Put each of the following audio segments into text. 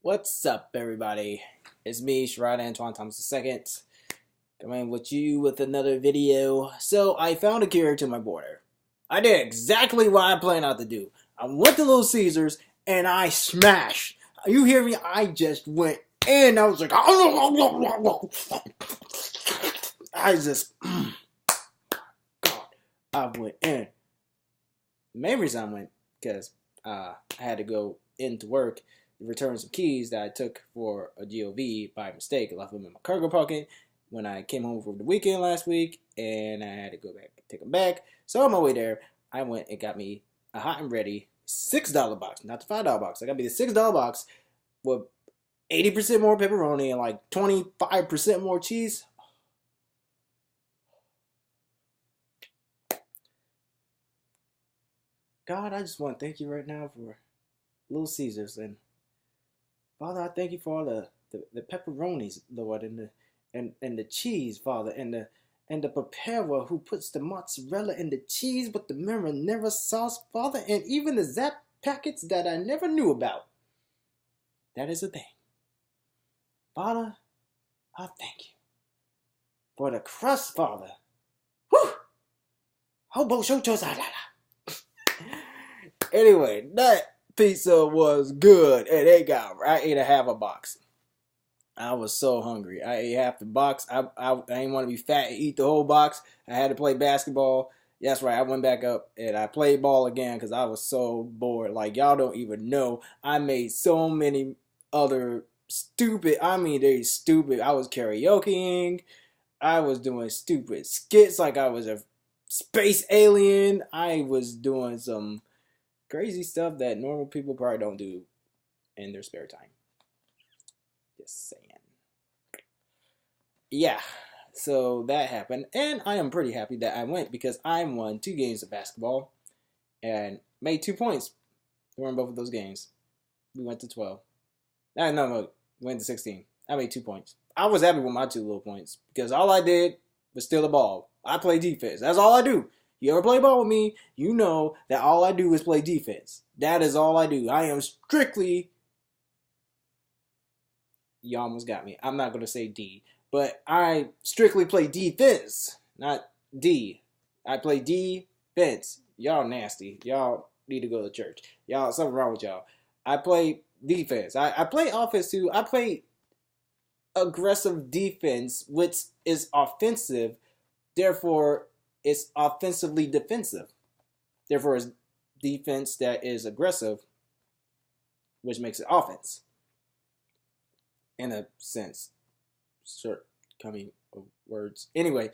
What's up, everybody? It's me, Sherrod Antoine Thomas II, coming with you with another video. So, I found a cure to my border. I did exactly what I planned out to do. I went to Little Caesars, and I smashed. You hear me? I just went in. I was like, I just, God, I went in. The main reason I went, because I had to go into work, return some keys that I took for a GOV by mistake. I left them in my cargo pocket when I came home from the weekend last week, and I had to go back and take them back. So on my way there, I went and got me a hot and ready $6 box, not the $5 box. I got me the $6 box with 80% more pepperoni and like 25% more cheese. God, I just want to thank you right now for Little Caesars, and Father, I thank you for all the pepperonis, Lord, and the cheese, Father, and the preparer who puts the mozzarella and the cheese with the marinara sauce, Father, and even the Zap packets that I never knew about. That is a thing. Father, I thank you for the crust, Father. Whew! Hobo shochos. Anyway, that pizza was good, and I ate a half a box. I was so hungry. I ate half the box. I didn't want to be fat and eat the whole box. I had to play basketball. That's right. I went back up and I played ball again because I was so bored. Like, y'all don't even know. I made so many other they stupid. I was karaokeing. I was doing stupid skits like I was a space alien. I was doing some crazy stuff that normal people probably don't do in their spare time. Just saying. Yeah, so that happened, and I am pretty happy that I went because I won 2 games of basketball and made 2 points during both of those games. We went to 12. No, we went to 16. I made 2 points. I was happy with my 2 little points because all I did was steal the ball. I play defense. That's all I do. You ever play ball with me, you know that all I do is play defense. That is all I do. I am strictly... You almost got me. I'm not going to say D. But I strictly play defense, not D. I play defense. Y'all nasty. Y'all need to go to church. Y'all, something wrong with y'all. I play defense. I play offense too. I play aggressive defense, which is offensive. Therefore, it's offensively defensive. Therefore, it's defense that is aggressive, which makes it offense. In a sense. Shortcoming of words. Anyway,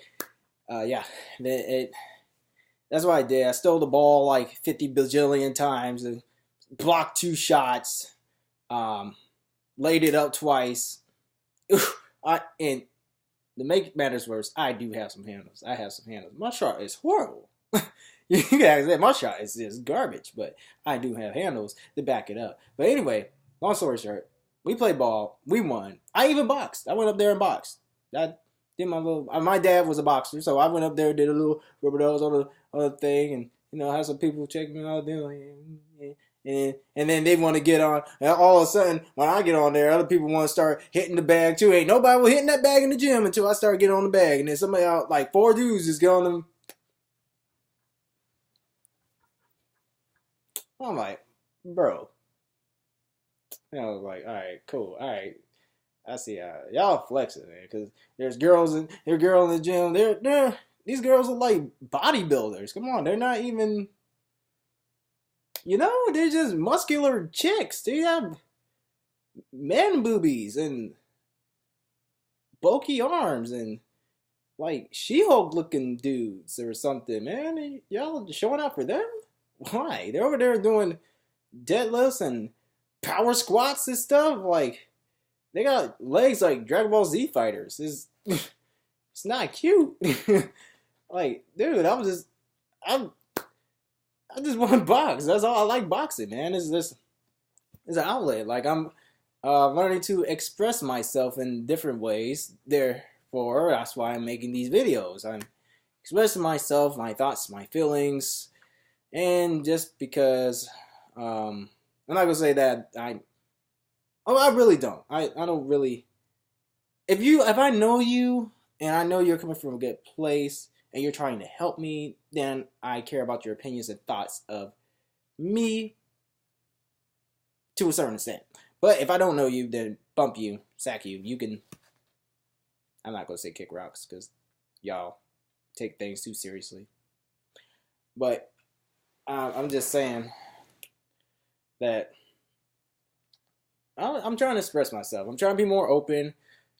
yeah, that's what I did. I stole the ball like 50 bajillion times, and blocked 2 shots, laid it up twice. And to make matters worse, I do have some handles. I have some handles. My shot is horrible. You guys say my shot is just garbage, but I do have handles to back it up. But anyway, long story short, we played ball. We won. I even boxed. I went up there and boxed. I did my little... My dad was a boxer, so I went up there and did a little rubber nose on the thing, and had some people check me out there. And then they want to get on. And all of a sudden, when I get on there, other people want to start hitting the bag too. Ain't nobody was hitting that bag in the gym until I started getting on the bag. And then somebody out, like 4 dudes just get on them. I'm like, bro. And I was like, all right, cool, all right. I see y'all flexing, man, because there's girls in the gym. These girls are like bodybuilders. Come on, they're not even, they're just muscular chicks. They have man boobies and bulky arms and like She-Hulk looking dudes or something, man. Y'all showing out for them? Why? They're over there doing deadlifts and power squats and stuff. Like, they got legs like Dragon Ball Z fighters. It's not cute. Like, dude, I just want to box. That's all. I like boxing, man. It's an outlet. Like, I'm learning to express myself in different ways. Therefore, that's why I'm making these videos. I'm expressing myself, my thoughts, my feelings, and just because I'm not gonna say that Oh, I really don't. I don't really. If I know you and I know you're coming from a good place and you're trying to help me, then I care about your opinions and thoughts of me to a certain extent. But if I don't know you, then bump you, sack you. You can. I'm not gonna say kick rocks because y'all take things too seriously. But I'm just saying that I'm trying to express myself. I'm trying to be more open,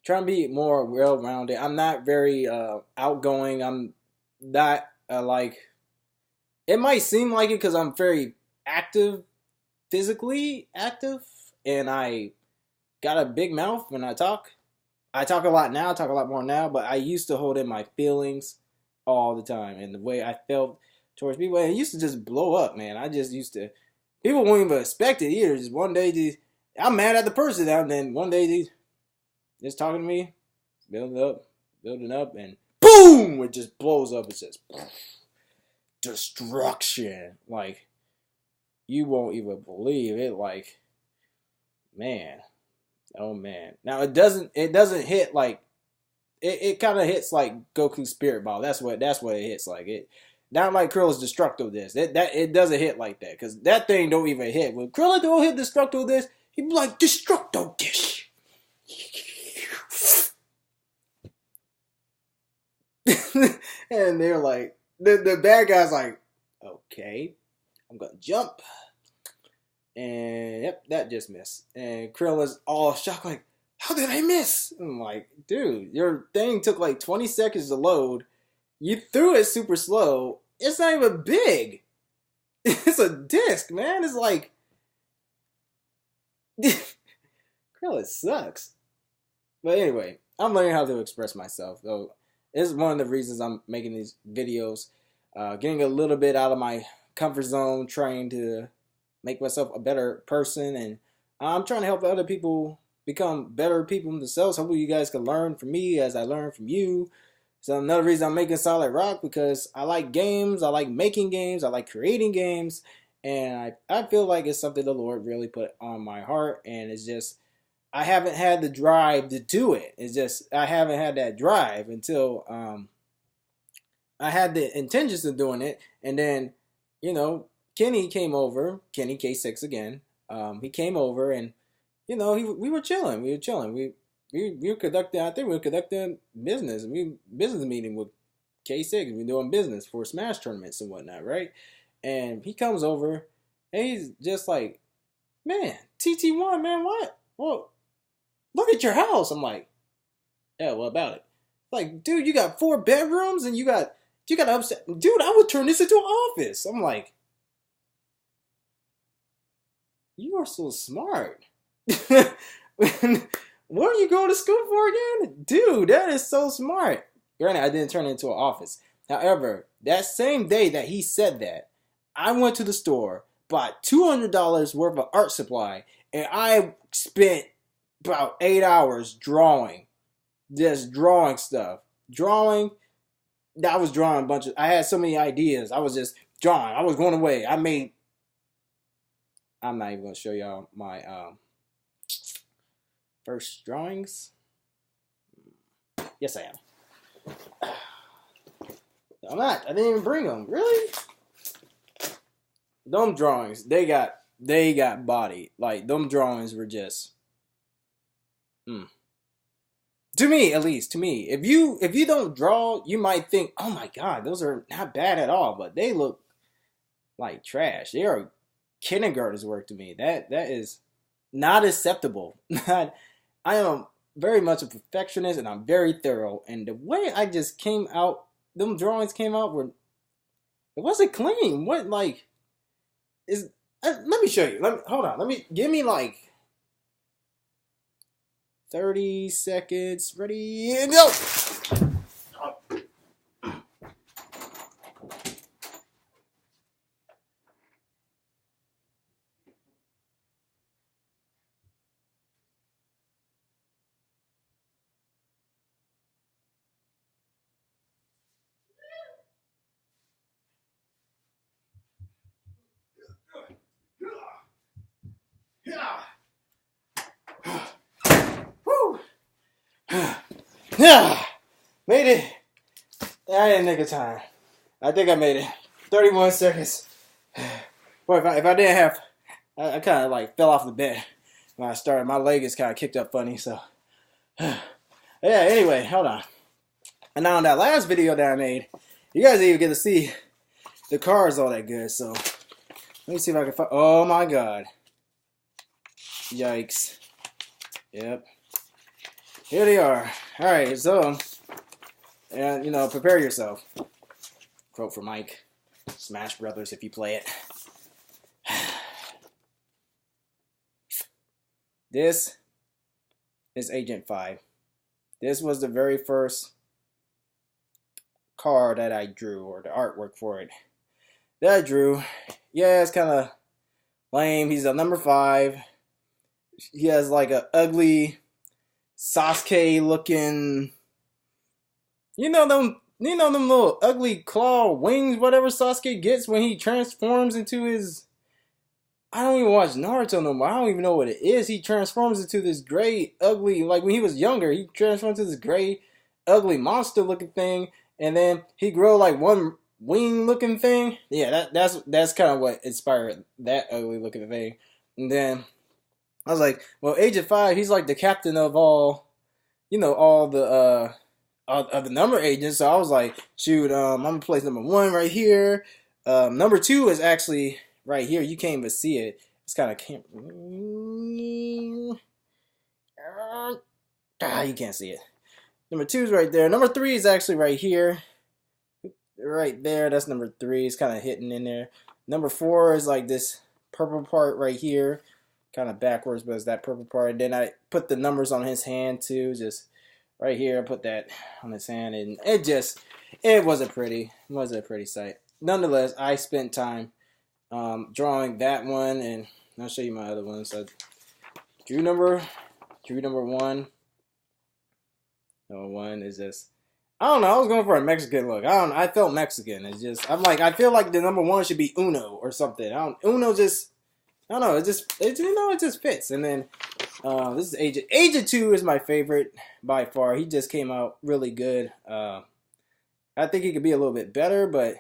trying to be more well-rounded. I'm not very outgoing. I'm not like it might seem like it because I'm very active, physically active, and I got a big mouth when I talk. I talk a lot now, I talk a lot more now, but I used to hold in my feelings all the time and the way I felt towards people. And it used to just blow up, man. I just used to, people wouldn't even expect it either. Just one day, I'm mad at the person, and then one day, just talking to me, building up, and boom, it just blows up. It's just destruction. Like, you won't even believe it. Like, man. Oh man. Now it doesn't hit like it kind of hits like Goku's Spirit Ball. That's what it hits like. It not like Krilla's Destructo Disc. It doesn't hit like that because that thing don't even hit. When Krilla don't hit Destructo Disc, he'd be like Destructo Disc. And they're like the bad guy's like, okay, I'm gonna jump. And yep, that just missed. And Krilla's all shocked, like, how did I miss? I'm like, dude, your thing took like 20 seconds to load. You threw it super slow. It's not even big. It's a disc, man. It's like Krilla sucks. But anyway, I'm learning how to express myself. So it's one of the reasons I'm making these videos. Getting a little bit out of my comfort zone, trying to make myself a better person, and I'm trying to help other people become better people themselves. Hopefully you guys can learn from me as I learn from you. So another reason I'm making Solid Rock, because I like games, I like making games, I like creating games, and I feel like it's something the Lord really put on my heart, and it's just I haven't had the drive to do it. It's just I haven't had that drive until I had the intentions of doing it, and then you know Kenny came over, Kenny K6 again. He came over, and we were chilling. We were conducting. I think we were conducting business. Business meeting with K6. We were doing business for Smash tournaments and whatnot, right? And he comes over, and he's just like, "Man, TT1, man, what? Well, look at your house." I'm like, "Yeah, what about it?" Like, dude, you got 4 bedrooms, and you got upset. Dude, I would turn this into an office. I'm like, you are so smart. What are you going to school for again? Dude, that is so smart. Granted, I didn't turn it into an office. However, that same day that he said that, I went to the store, bought $200 worth of art supply, and I spent about 8 hours drawing. Just drawing stuff. I was drawing a bunch of, I had so many ideas. I was just drawing. I was going away. I'm not even going to show y'all my first drawings. Yes, I am. I'm not. I didn't even bring them. Really? Them drawings, they got body. Like, them drawings were just, to me, at least, to me. If you don't draw, you might think, oh my God, those are not bad at all, but they look like trash. They are kindergarten's work to me. That is not acceptable. Not, I am very much a perfectionist, and I'm very thorough. And the way I just came out, them drawings came out were, it wasn't clean. What like is? Let me show you. Hold on. Give me like 30 seconds. Ready and go. Yeah, made it. I had a nick of time. I think I made it. 31 seconds. Boy, if I didn't have, I kind of like fell off the bed when I started. My leg is kind of kicked up funny, so. Yeah, anyway, hold on. And now in that last video that I made, you guys didn't even get to see the cards all that good, so. Let me see if I can find, oh my god. Yikes. Yep. Here they are. Alright, so, and you know, prepare yourself. Quote from Mike. Smash Brothers if you play it. This is Agent 5. This was the very first card that I drew, or the artwork for it that I drew. Yeah, it's kind of lame. He's a number 5. He has like a ugly Sasuke looking, you know them little ugly claw wings, whatever Sasuke gets when he transforms into his, I don't even watch Naruto no more. I don't even know what it is. He transforms into this gray, ugly, like when he was younger, he transformed into this gray, ugly monster looking thing, and then he grew like one wing looking thing. Yeah, that's kind of what inspired that ugly looking thing. And then I was like, well, Agent 5, he's like the captain of all, you know, all the of the number agents. So I was like, shoot, I'm gonna place number 1 right here. Number 2 is actually right here. You can't even see it. It's kind of you can't see it. Number 2 is right there. Number 3 is actually right here. Right there. That's number 3. It's kind of hidden in there. Number 4 is like this purple part right here. Kind of backwards, but it's that purple part. And then I put the numbers on his hand too. Just right here. I put that on his hand. And it wasn't pretty. It wasn't a pretty sight. Nonetheless, I spent time drawing that one, and I'll show you my other ones. So drew number 1. Number 1 is just, I don't know, I was going for a Mexican look. I felt Mexican. It's just, I'm like, I feel like the number 1 should be Uno or something. Uno just, I don't know, it just fits. And then this is Agent 2 is my favorite by far. He just came out really good. I think he could be a little bit better, but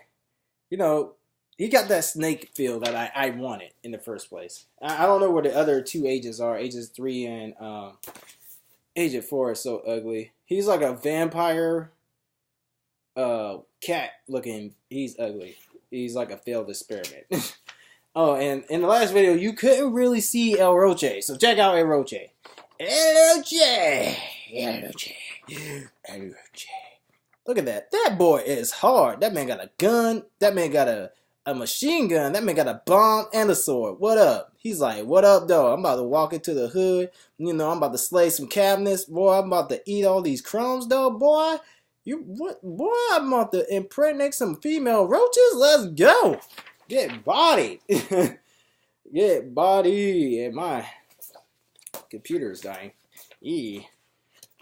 you know, he got that snake feel that I wanted in the first place. I don't know where the other 2 agents are. Agents 3 and Agent 4 is so ugly. He's like a vampire cat looking. He's ugly. He's like a failed experiment. Oh, and in the last video, you couldn't really see El Roche. So check out El Roche. El Roche. El Roche. El Roche. Look at that. That boy is hard. That man got a gun. That man got a machine gun. That man got a bomb and a sword. What up? He's like, what up, though? I'm about to walk into the hood. You know, I'm about to slay some cabinets. Boy, I'm about to eat all these crumbs, though, boy. Boy, I'm about to impregnate some female roaches. Let's go. Get bodied. Get bodied. And my computer is dying.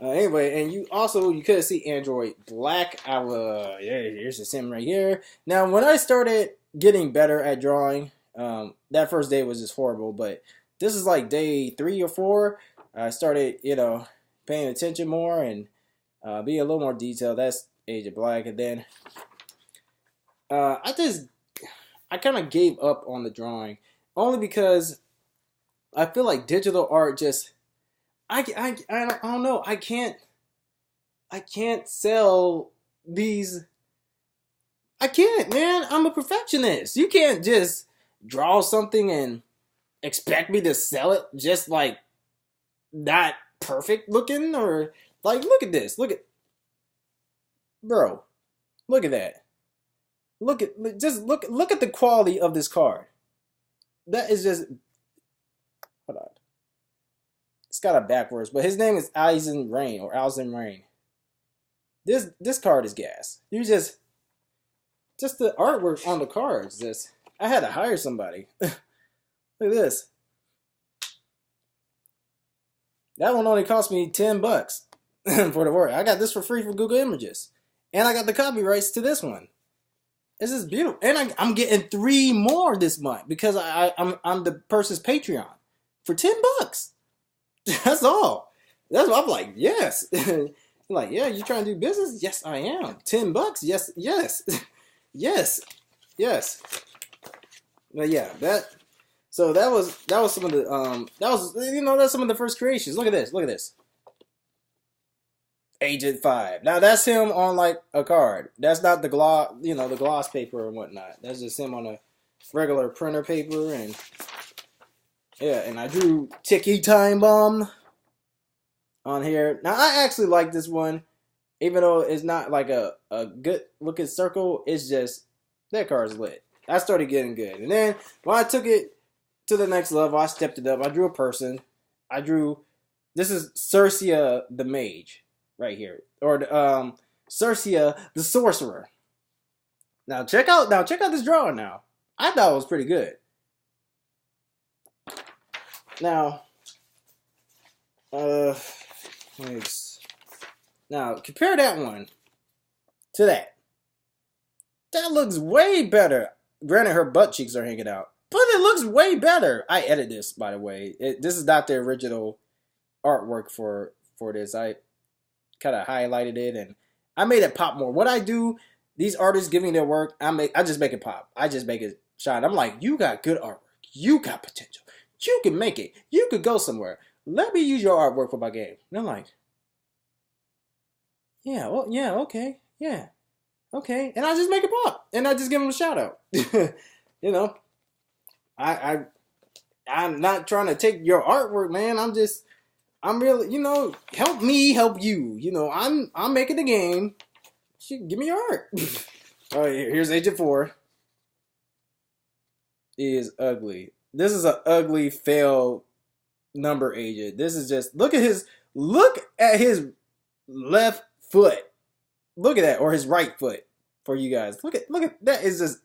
Anyway, and you couldn't see Android Black. Here's the sim right here. Now, when I started getting better at drawing, that first day was just horrible, but this is like day 3 or 4. I started, you know, paying attention more and being a little more detailed. That's Agent Black. And then I kind of gave up on the drawing, only because I feel like digital art just, I don't know, I can't sell these. I can't, man. I'm a perfectionist. You can't just draw something and expect me to sell it just like not perfect looking, or like, look at this. Look at, bro. Look at that. Look at the quality of this card. That is just, hold on. It's got a backwards, but his name is Aizen Rain or Alzen Rain. This card is gas. You just the artwork on the cards. I had to hire somebody. Look at this. That one only cost me $10 for the work. I got this for free for Google Images, and I got the copyrights to this one. This is beautiful, and I'm getting 3 more this month because I'm the person's Patreon for $10. That's all. That's what I'm like. Yes. Like, yeah, you trying to do business? Yes, I am. $10? Yes, yes, yes, yes. But yeah, that. So that was some of the that's some of the first creations. Look at this. Look at this. Agent 5. Now that's him on like a card. That's not the gloss, the gloss paper and whatnot. That's just him on a regular printer paper and yeah. And I drew TCG Time Bomb on here. Now I actually like this one, even though it's not like a good looking circle. It's just that card's lit. I started getting good, and then when I took it to the next level, I stepped it up. I drew a person. I drew. This is Circia the Mage right here, or Circia the Sorcerer. Now check out this drawing. Now I thought it was pretty good. Now, now compare that one to that. That looks way better. Granted, her butt cheeks are hanging out, but it looks way better. I edited this, by the way. This is not the original artwork for this. I kind of highlighted it and I made it pop more. What I do, these artists give me their work, I just make it pop. I just make it shine. I'm like, you got good artwork. You got potential. You can make it. You could go somewhere. Let me use your artwork for my game. And I'm like, yeah, well, yeah, okay, yeah, okay. And I just make it pop. And I just give them a shout out. You know, I'm not trying to take your artwork, man. I'm really, help me help you. I'm making the game. Give me your art. All right, here's Agent 4. He is ugly. This is an ugly fail number agent. This is just look at his left foot. Look at that, or his right foot for you guys. Look at that is just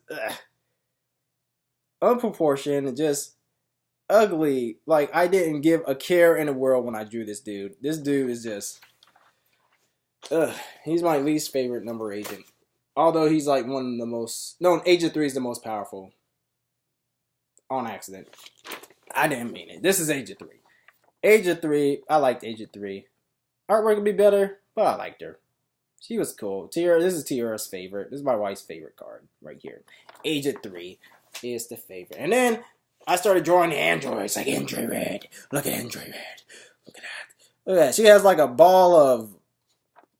unproportioned and just ugly. Like I didn't give a care in the world when I drew this dude. This dude is just he's my least favorite number agent. Although he's like one of the most Agent 3 is the most powerful. On accident. I didn't mean it. This is Agent 3. Agent 3, I liked Agent 3. Artwork would be better, but I liked her. She was cool. This is Tiara's favorite. This is my wife's favorite card right here. Agent 3 is the favorite. And then I started drawing the androids, like Android Red. Look at Android Red. Look at that. Look at that. She has like a ball of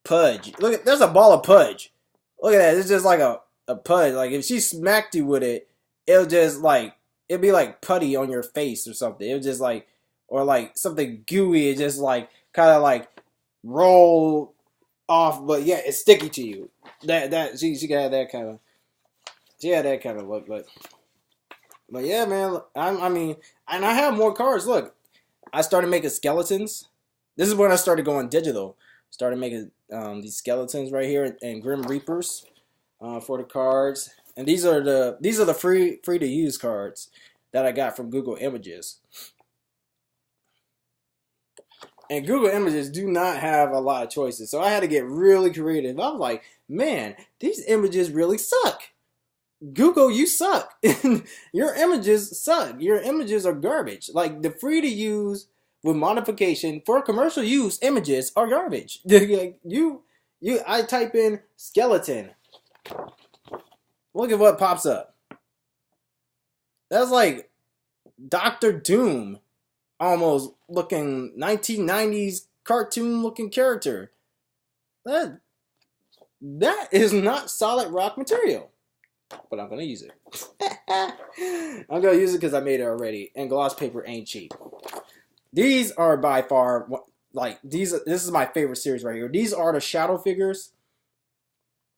pudge. Look, there's a ball of pudge. Look at that. It's just like a pudge. Like if she smacked you with it, it'll just like it'd be like putty on your face or something. It was just like, or like something gooey. It just like kind of like roll off, but yeah, it's sticky to you. She got that kind of look, but yeah, man. I mean, and I have more cards. Look, I started making skeletons. This is when I started going digital. Started making these skeletons right here and Grim Reapers for the cards. And these are the free to use cards that I got from Google Images. And Google Images do not have a lot of choices, so I had to get really creative. I was like, man, these images really suck. Google, you suck. Your images suck. Your images are garbage. Like the free to use with modification for commercial use images are garbage. I type in skeleton. Look at what pops up. That's like Dr. Doom, almost looking 1990s cartoon looking character. That is not solid rock material. But I'm going to use it. I'm going to use it because I made it already. And gloss paper ain't cheap. These are by far, this is my favorite series right here. These are the shadow figures.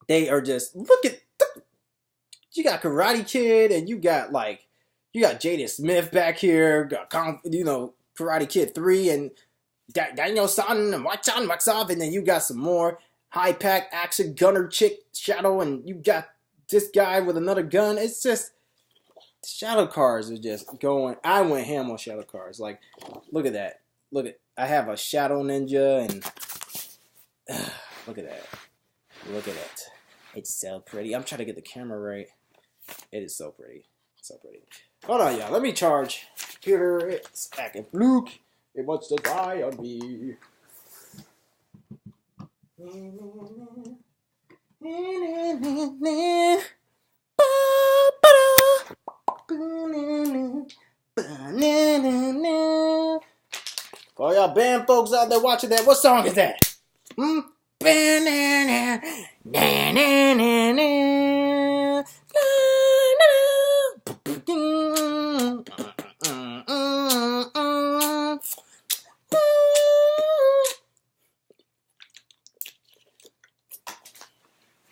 They are just, look at, you got Karate Kid and you got Jaden Smith back here. Got Karate Kid 3 and Daniel-san and Wax off. And then you got some more high pack action gunner chick shadow. And you got this guy with another gun. It's just, shadow cards are just going. I went ham on shadow cards. Like, look at that. I have a shadow ninja and look at that. Look at it. It's so pretty. I'm trying to get the camera right. It is so pretty. So pretty. Hold on, y'all. Let me charge. Computer, it's acting fluke. It wants to die on me. For all y'all band folks out there watching that, what song is that? Hmm?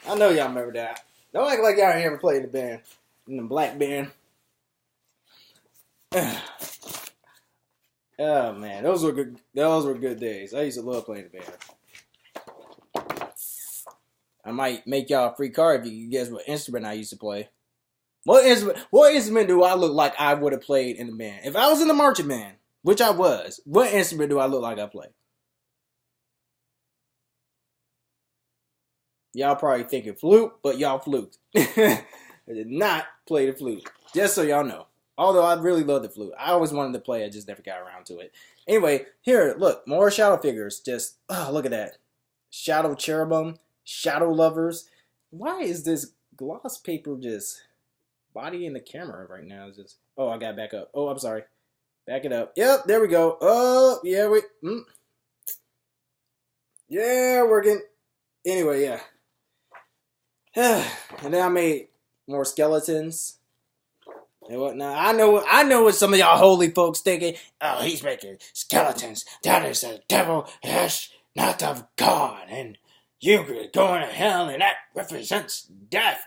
I know y'all remember that. Don't act like y'all ain't ever played in the band. In the black band. Oh man, those were good. Those were good days. I used to love playing the band. I might make y'all a free card if you can guess what instrument I used to play. What instrument do I look like I would have played in the band? If I was in the marching band, which I was, what instrument do I look like I played? Y'all probably thinking flute, but y'all fluked. I did not play the flute. Just so y'all know. Although I really love the flute. I always wanted to play, I just never got around to it. Anyway, here, look, more shadow figures. Just, oh, look at that. Shadow cherubim, shadow lovers. Why is this gloss paper just bodying the camera right now? It's just, oh, I got to back up. Oh, I'm sorry. Back it up. Yep, there we go. Oh, yeah, wait. Yeah, working. Anyway, yeah. And then I made more skeletons and whatnot. I know what some of y'all holy folks thinking. Oh, he's making skeletons. That is the devil, yes, not of God. And you're going to hell, and that represents death.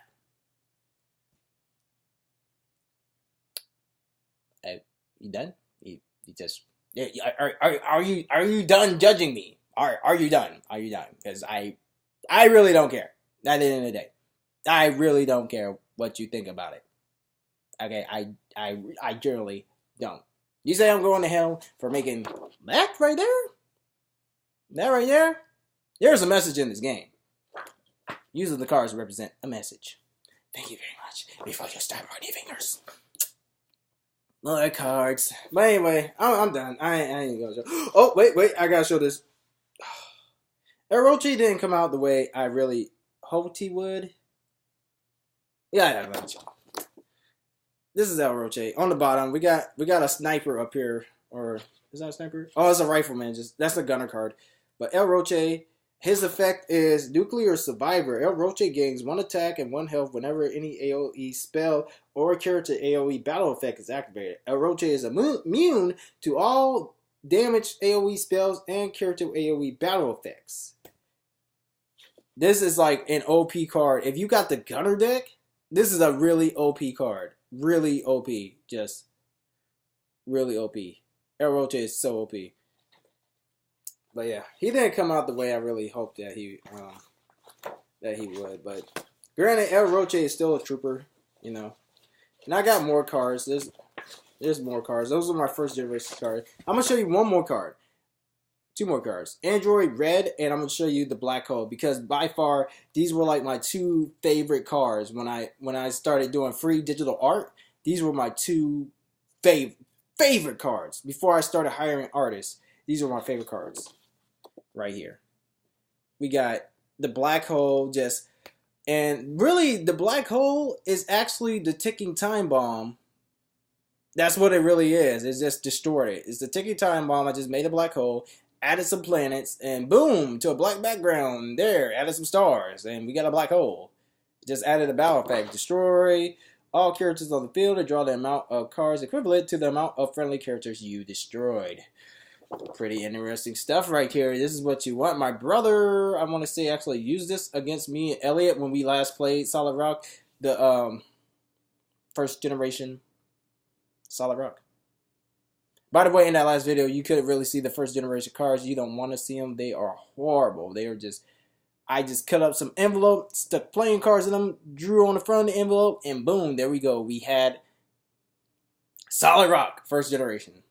You done? You just are you done judging me? Are you done? Are you done? Because I really don't care. At the end of the day, I really don't care what you think about it. Okay, I generally don't. You say I'm going to hell for making that right there? That right there? There's a message in this game. Using the cards to represent a message. Thank you very much. Before you start running fingers. More cards. But anyway, I'm done. I ain't gonna show. Oh, wait. I gotta show this. Orochi didn't come out the way I really hoped he would. Yeah, let me show. This is El Roche. On the bottom, we got a sniper up here. Or is that a sniper? Oh, it's a rifleman. That's a gunner card. But El Roche, his effect is Nuclear Survivor. El Roche gains 1 attack and 1 health whenever any AoE spell or character AoE battle effect is activated. El Roche is immune to all damage AoE spells and character AoE battle effects. This is like an OP card. If you got the gunner deck, this is a really OP card. Really OP. Just really OP. El Roche is so OP. But yeah, he didn't come out the way I really hoped that he would. But granted, El Roche is still a trooper, you know. And I got more cards. There's more cards. Those are my first generation cards. I'm gonna show you one more card. 2 more cards. Android Red, and I'm going to show you the Black Hole, because by far, these were like my 2 favorite cards. When I started doing free digital art, these were my 2 favorite cards. Before I started hiring artists, these were my favorite cards. Right here. We got the Black Hole, and really, the Black Hole is actually the ticking time bomb. That's what it really is. It's just destroyed it. It's the ticking time bomb. I just made a black hole, added some planets, and boom, to a black background. There, added some stars, and we got a black hole. Just added a battle effect. Destroy all characters on the field and draw the amount of cards equivalent to the amount of friendly characters you destroyed. Pretty interesting stuff right here. This is what you want. My brother, I want to say, actually used this against me and Elliot when we last played Solid Rock. The first generation Solid Rock. By the way, in that last video, you couldn't really see the first generation cards. You don't want to see them. They are horrible. They are just... I just cut up some envelopes, stuck playing cards in them, drew on the front of the envelope, and boom, there we go. We had Solid Rock, first generation.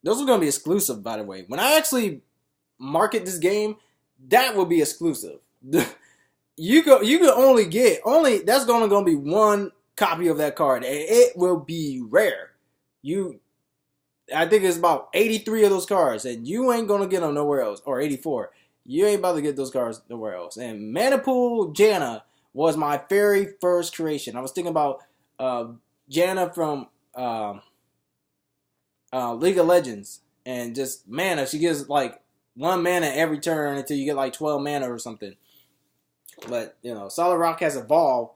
Those are going to be exclusive, by the way. When I actually market this game, that will be exclusive. You can only get, that's only going to be 1 copy of that card, and it will be rare. I think it's about 83 of those cards, and you ain't going to get them nowhere else, or 84. You ain't about to get those cards nowhere else. And Manipool Janna was my very first creation. I was thinking about Janna from League of Legends. And just mana. She gives like 1 mana every turn until you get like 12 mana or something. But, you know, Solid Rock has evolved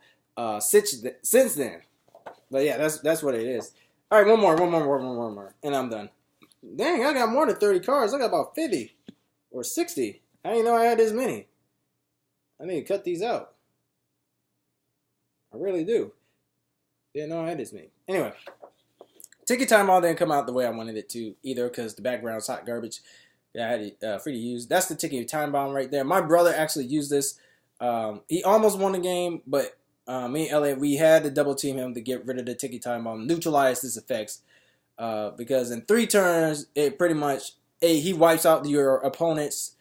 since then. But yeah, that's what it is. All right, one more. And I'm done. Dang, I got more than 30 cards. I got about 50 or 60. I didn't know I had this many. I need to cut these out. I really do. Didn't know I had this many. Anyway, Ticket Time Bomb didn't come out the way I wanted it to either because the background's hot garbage. Yeah, I had it free to use. That's the Ticket Time Bomb right there. My brother actually used this. He almost won the game, but me and Elliot, we had to double team him to get rid of the Ticket Time Bomb, neutralize his effects. Because in 3 turns, it pretty much he wipes out your opponent's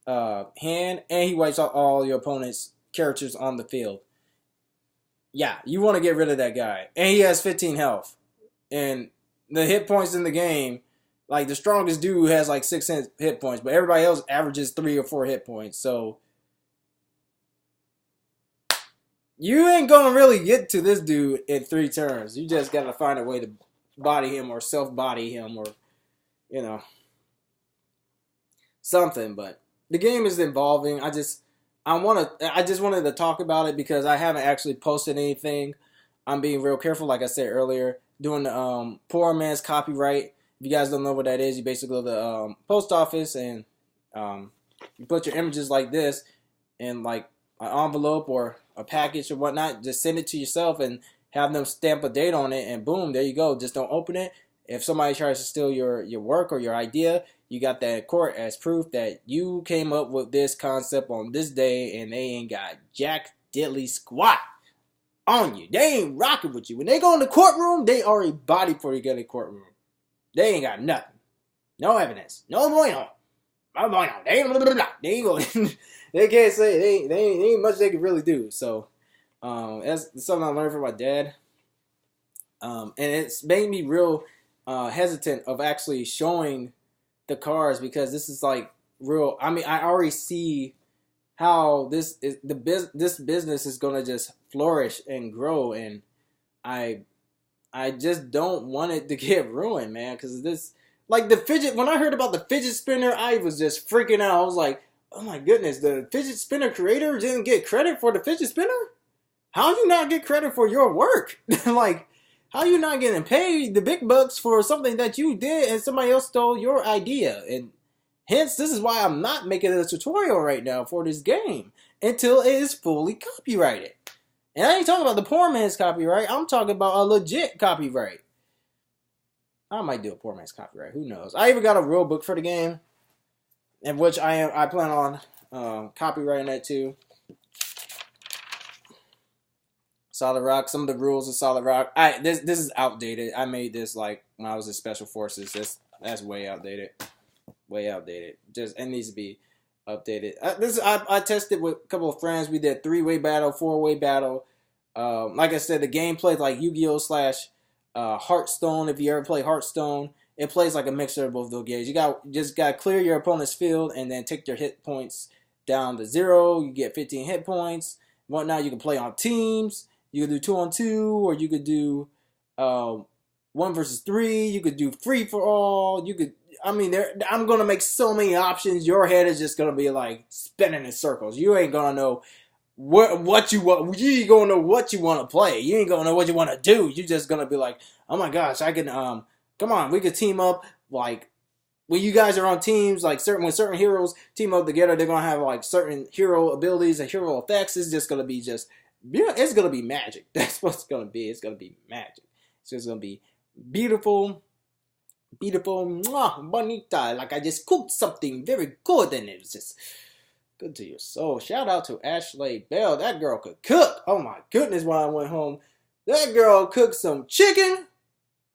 hand, and he wipes out all your opponent's characters on the field. Yeah, you want to get rid of that guy, and he has 15 health, and the hit points in the game, like the strongest dude has like 6 hit points, but everybody else averages 3 or 4 hit points. So you ain't gonna really get to this dude in 3 turns. You just gotta find a way to body him or self-body him or, you know, something. But the game is evolving. I just wanted to talk about it because I haven't actually posted anything. I'm being real careful, like I said earlier, doing the poor man's copyright. If you guys don't know what that is, you basically go to the post office and you put your images like this in like an envelope or a package or whatnot. Just send it to yourself and have them stamp a date on it, and boom, there you go. Just don't open it. If somebody tries to steal your work or your idea, you got that in court as proof that you came up with this concept on this day, and they ain't got jack diddly squat on you. They ain't rocking with you. When they go in the courtroom, they already body before you get in the courtroom. They ain't got nothing. No evidence. No bueno. No bueno. They ain't blah, blah, blah. They ain't going. They can't say. They ain't much they can really do. So that's something I learned from my dad. And it's made me real hesitant of actually showing the cards because this is like real. I mean, I already see how this business is gonna just flourish and grow, and I just don't want it to get ruined, man. Because this, like the fidget. When I heard about the fidget spinner, I was just freaking out. I was like, oh my goodness, the fidget spinner creator didn't get credit for the fidget spinner. How do you not get credit for your work? Like, how you not getting paid the big bucks for something that you did and somebody else stole your idea? And hence, this is why I'm not making a tutorial right now for this game until it is fully copyrighted. And I ain't talking about the poor man's copyright. I'm talking about a legit copyright. I might do a poor man's copyright. Who knows? I even got a rule book for the game, in which I plan on copyrighting that too. Solid Rock. Some of the rules of Solid Rock. This is outdated. I made this like when I was in Special Forces. That's way outdated. Way outdated. Just it needs to be updated. I tested with a couple of friends. We did 3-way battle, 4-way battle. Like I said, the game plays like Yu-Gi-Oh! / Hearthstone. If you ever play Hearthstone, it plays like a mixture of both those games. You just got to clear your opponent's field and then take their hit points down to 0. You get 15 hit points. Whatnot. You can play on teams. You could do 2-on-2, or you could do 1 versus 3. You could do free for all. You could. I mean, I'm gonna make so many options. Your head is just gonna be like spinning in circles. You ain't gonna know what you want. You ain't gonna know what you want to play. You ain't gonna know what you want to do. You just gonna be like, oh my gosh, I can. Come on, we could team up. Like when you guys are on teams, like when certain heroes team up together, they're gonna have like certain hero abilities and hero effects. It's just gonna be just. Yeah, it's gonna be magic. That's what it's gonna be. It's gonna be magic. It's just gonna be beautiful, mwah, bonita. Like I just cooked something very good, and it was just good to your soul. Shout out to Ashley Bell. That girl could cook. Oh my goodness! When I went home, that girl cooked some chicken.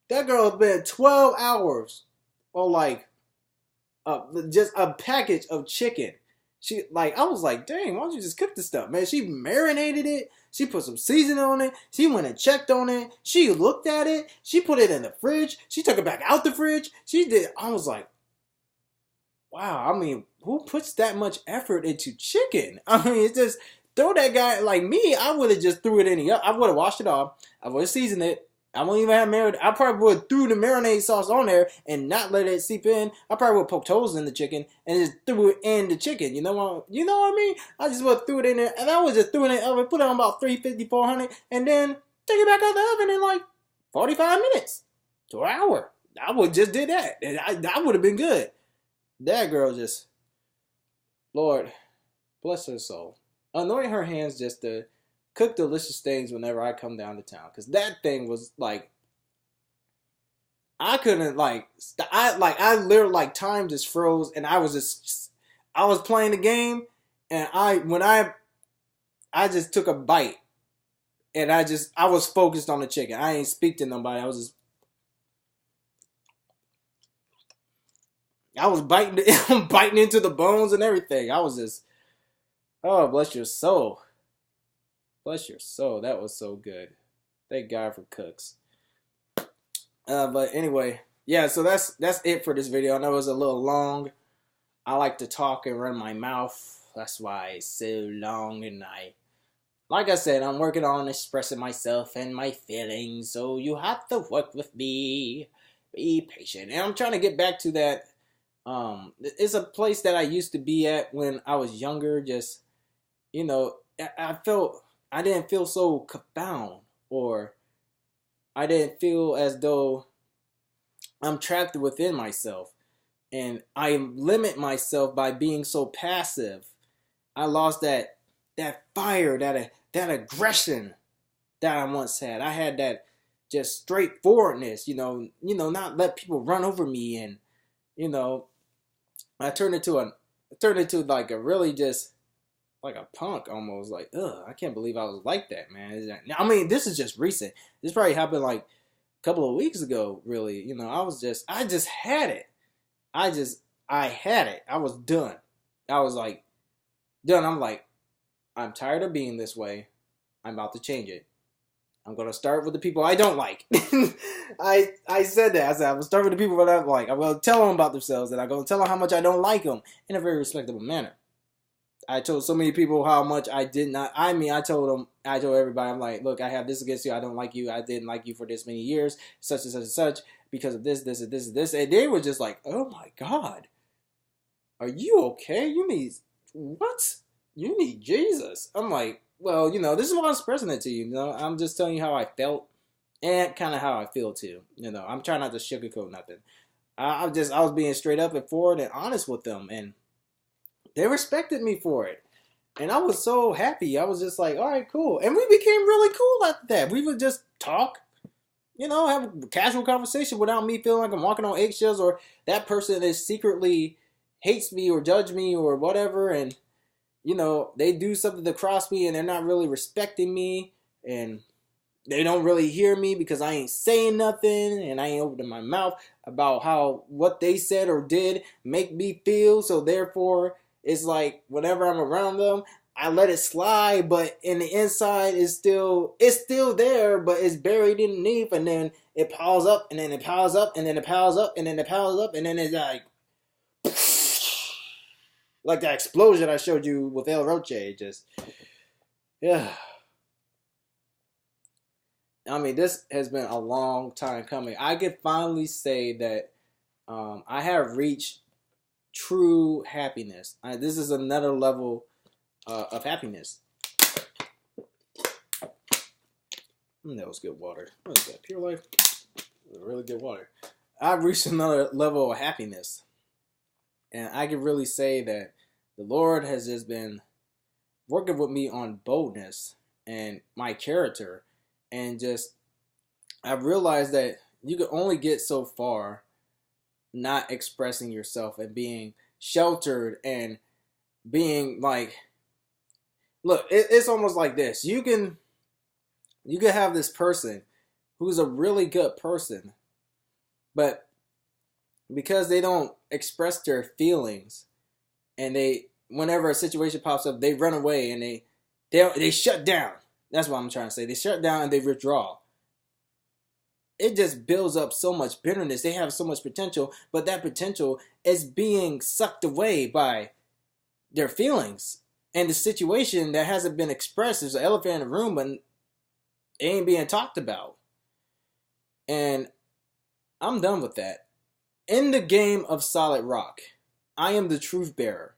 That girl been 12 hours, or like, just a package of chicken. I was like, dang, why don't you just cook this stuff, man? She marinated it. She put some seasoning on it. She went and checked on it. She looked at it. She put it in the fridge. She took it back out the fridge. She did. I was like, wow, I mean, who puts that much effort into chicken? I mean, it's just throw that guy like me. I would have just threw it in the. I would have washed it off. I would have seasoned it. I wouldn't even have marinade. I probably would have threw the marinade sauce on there and not let it seep in. I probably would have poked holes in the chicken and just threw it in the chicken. You know what I mean? I just would have threw it in there, and I was just threw it in the oven, put it on about 350, 400, and then take it back out the oven in like 45 minutes to an hour. I would just did that, and I would have been good. That girl just, Lord, bless her soul. Anoint her hands just to cook delicious things whenever I come down to town. Because that thing was like, I couldn't I literally like time just froze and I was playing the game and I just took a bite and I was focused on the chicken. I ain't speak to nobody. I was biting, biting into the bones and everything. I was just, oh, bless your soul. Bless your soul. That was so good. Thank God for cooks. But anyway, yeah, so that's it for this video. I know it was a little long. I like to talk and run my mouth. That's why it's so long. And like I said, I'm working on expressing myself and my feelings. So you have to work with me. Be patient. And I'm trying to get back to that. It's a place that I used to be at when I was younger. Just, I didn't feel so confound, or I didn't feel as though I'm trapped within myself, and I limit myself by being so passive. I lost that fire, that aggression that I once had. I had that just straightforwardness, not let people run over me, and I turned into like a really just like a punk almost. Like, ugh, I can't believe I was like that, man. I mean, this is just recent. This probably happened like a couple of weeks ago, really. I just had it. I had it. I was done. I was like, done. I'm like, I'm tired of being this way. I'm about to change it. I'm going to start with the people I don't like. I said that. I said, I'm going to start with the people that I don't like. I'm going to tell them about themselves, and I'm going to tell them how much I don't like them in a very respectable manner. I told so many people how much I did not. I told everybody, I'm like, look, I have this against you. I don't like you. I didn't like you for this many years, such and such and such, because of this, this, and this, and this. And they were just like, oh my God, are you okay? You need, what? You need Jesus. I'm like, well, this is why I'm expressing it to you. I'm just telling you how I felt and kind of how I feel too. I'm trying not to sugarcoat nothing. I was being straight up and forward and honest with them, and they respected me for it. And I was so happy. I was just like, all right, cool. And we became really cool after that. We would just talk, have a casual conversation without me feeling like I'm walking on eggshells, or that person is secretly hates me or judge me or whatever. And, they do something to cross me and they're not really respecting me. And they don't really hear me because I ain't saying nothing and I ain't opening my mouth about how what they said or did make me feel. So therefore, it's like whenever I'm around them, I let it slide, but in the inside it's still there, but it's buried underneath, and then it piles up, and then it piles up, and then it piles up, and then it piles up, and then it's like that explosion I showed you with El Roche. Just, yeah. I mean, this has been a long time coming. I can finally say that I have reached true happiness. This is another level of happiness. That was good water. What is that? Pure Life? Really good water. I've reached another level of happiness. And I can really say that the Lord has just been working with me on boldness and my character. And just, I've realized that you can only get so far not expressing yourself and being sheltered and being like, look, it's almost like this. You can have this person who's a really good person, but because they don't express their feelings, and whenever a situation pops up, they run away and they shut down. That's what I'm trying to say. They shut down and they withdraw. it just builds up so much bitterness. They have so much potential, but that potential is being sucked away by their feelings. And the situation that hasn't been expressed is an elephant in the room, but it ain't being talked about. And I'm done with that. In the game of Solid Rock, I am the truth bearer.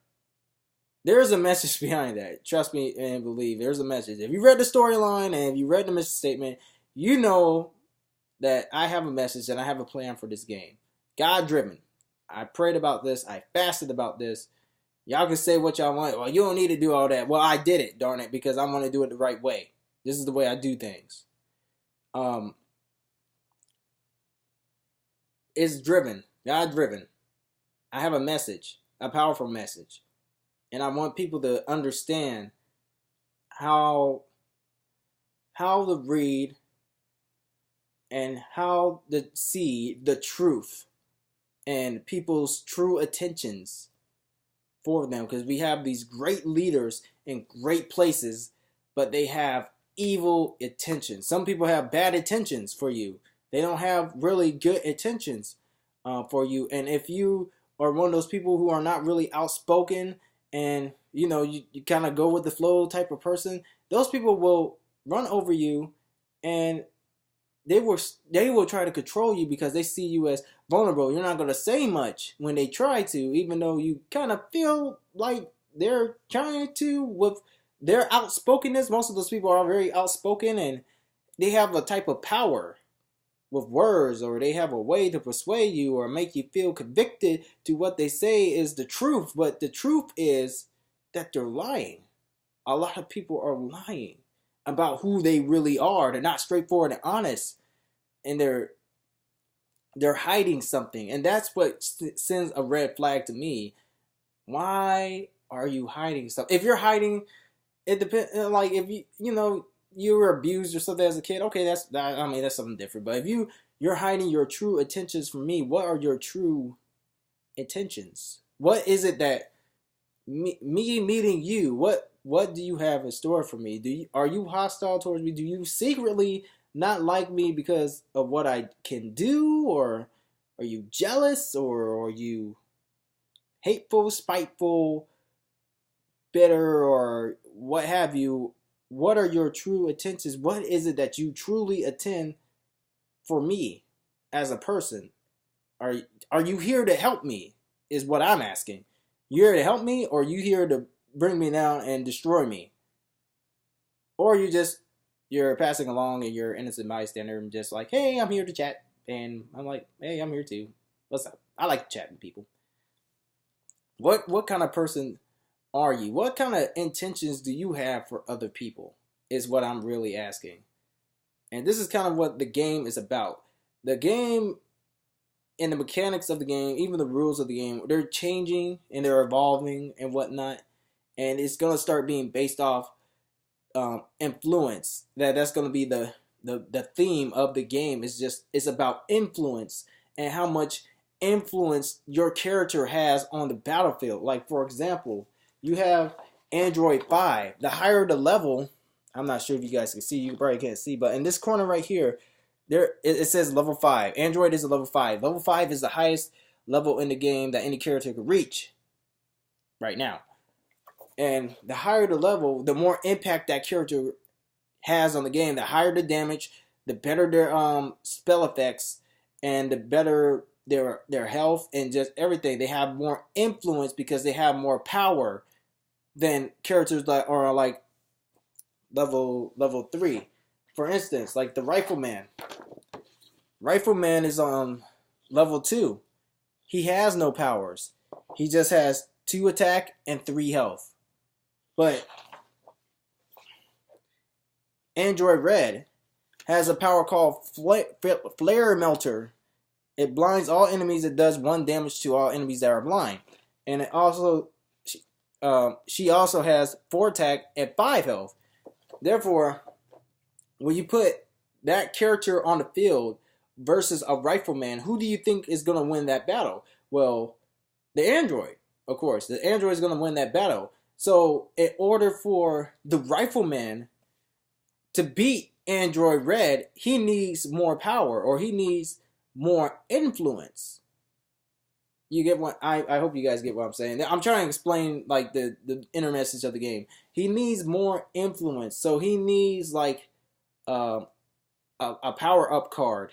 There's a message behind that. Trust me and believe. There's a message. If you read the storyline and if you read the mission statement, you know that I have a message and I have a plan for this game. God driven. I prayed about this. I fasted about this. Y'all can say what y'all want. Well, you don't need to do all that. Well, I did it, darn it, because I want to do it the right way. This is the way I do things. It's driven. God driven. I have a message. A powerful message. And I want people to understand how to read and how to see the truth and people's true intentions for them. Because we have these great leaders in great places, but they have evil intentions. Some people have bad intentions for you. They don't have really good intentions for you. And if you are one of those people who are not really outspoken and you kind of go with the flow type of person, those people will run over you and they will try to control you because they see you as vulnerable. You're not going to say much when they try to, even though you kind of feel like they're trying to with their outspokenness. Most of those people are very outspoken and they have a type of power with words, or they have a way to persuade you or make you feel convicted to what they say is the truth. But the truth is that they're lying. A lot of people are lying about who they really are. They're not straightforward and honest, and they're hiding something, and that's what sends a red flag to me. Why are you hiding something? If you're hiding, it depends. Like if you were abused or something as a kid, okay, that's something different. But if you're hiding your true intentions from me, what are your true intentions? What is it that me meeting you, what do you have in store for me? Are you hostile towards me? Do you secretly not like me because of what I can do, or are you jealous, or are you hateful, spiteful, bitter, or what have you? What are your true intentions? What is it that you truly intend for me as a person? Are you here to help me is what I'm asking. You here to help me, or are you here to bring me down and destroy me? Or you're passing along and you're innocent bystander and just like, hey, I'm here to chat. And I'm like, hey, I'm here too. What's up? I like to chat with people. What kind of person are you? What kind of intentions do you have for other people is what I'm really asking. And this is kind of what the game is about. The game and the mechanics of the game, even the rules of the game, they're changing and they're evolving and whatnot. And it's going to start being based off influence. That's going to be the theme of the game. It's about influence and how much influence your character has on the battlefield. Like, for example, you have Android 5. The higher the level, I'm not sure if you guys can see. You probably can't see, but in this corner right here, it says level 5. Android is a level 5. Level 5 is the highest level in the game that any character could reach right now. And the higher the level, the more impact that character has on the game. The higher the damage, the better their spell effects, and the better their health and just everything. They have more influence because they have more power than characters that are like level 3. For instance, like the Rifleman. Rifleman is on level 2. He has no powers. He just has 2 attack and 3 health. But Android Red has a power called Flare Melter. It blinds all enemies. It does 1 damage to all enemies that are blind. And it also, she also has 4 attack and 5 health. Therefore, when you put that character on the field versus a Rifleman, who do you think is going to win that battle? Well, the Android, of course. The Android is going to win that battle. So, in order for the Rifleman to beat Android Red, he needs more power, or he needs more influence. You get what I hope you guys get what I'm saying. I'm trying to explain like the inner message of the game. He needs more influence, so he needs like um, a power up card.